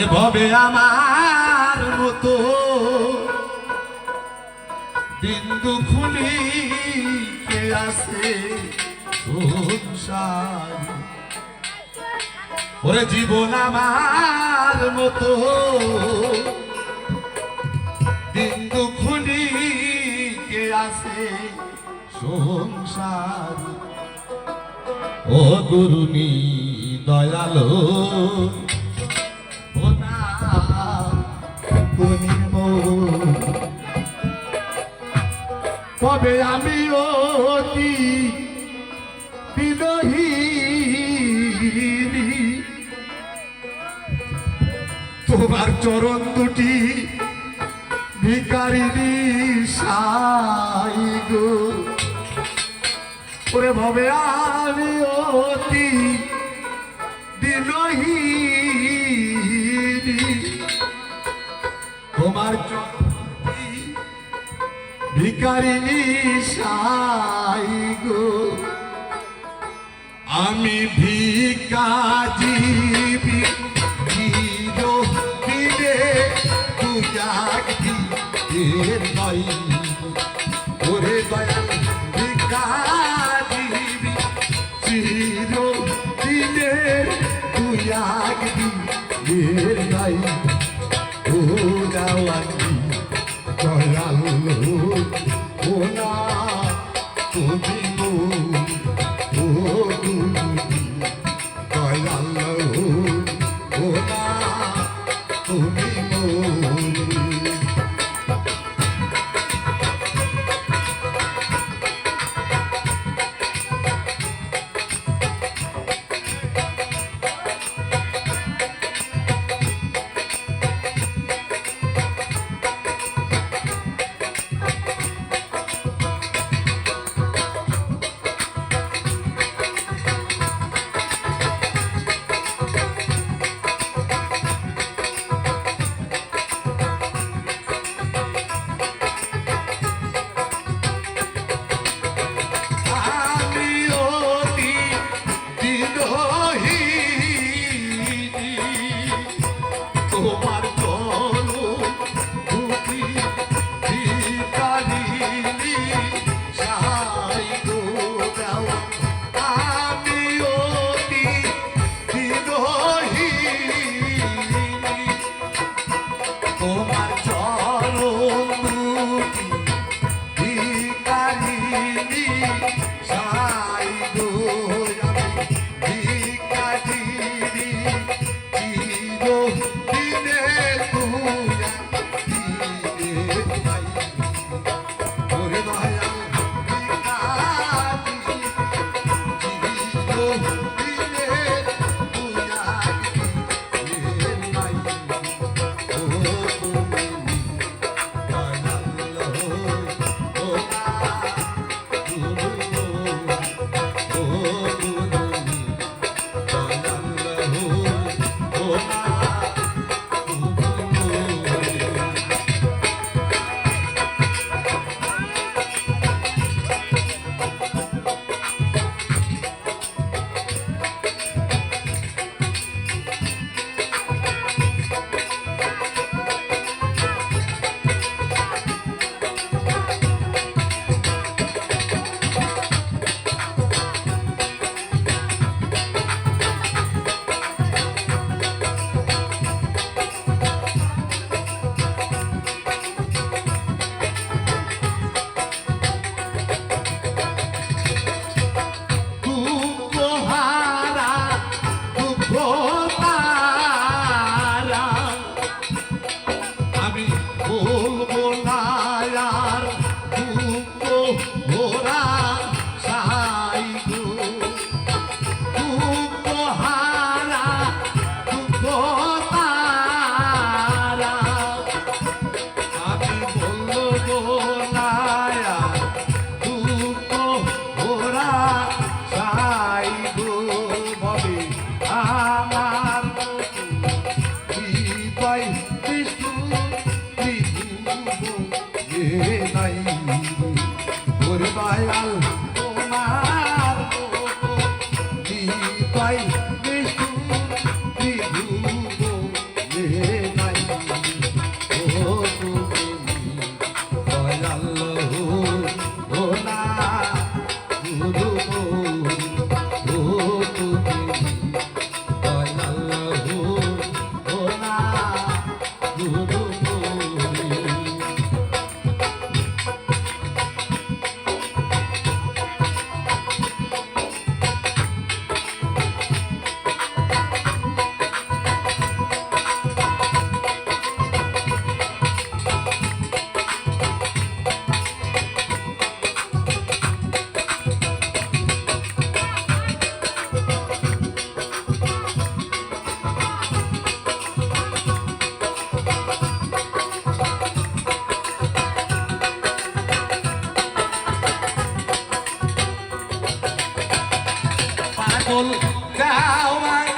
এভাবে আমার মতো বিন্দু খুলি কে আছে সংসার, ওরে জীবন আমার মতো বিন্দু খুলি কে আছে সংসার। ও গুরুনি দয়ালো তবে আমি অতি বিরহীনি, তোমার চরণ দুটি ভিখারিনী সাই গো। ওরে ভবে আমি অতি বিরহীনি, তোমার ভিখারিনী সাই গো। আমি ভিক্ষা জীবি দিনে তুই নয়, ওরে দয়াল ভিক্ষা জীবি চির দিনে তুই নয়। ও যাওয়ানি দয়াল ও না তুমি গো, ও দয়াল ও না তুমি গো। তোমার চরণ দুটি ভিখারিনী সাই গো। আমি ভিখারিনী চিরদিনে ওরে দয়াল দয়াল তোমার হয় বিষ্ণু ত্রিভুবনে নাই ও তুমি দয়াল ও না গুরু ও তুমি দয়াল ও না গুরু পাগল গাওয়া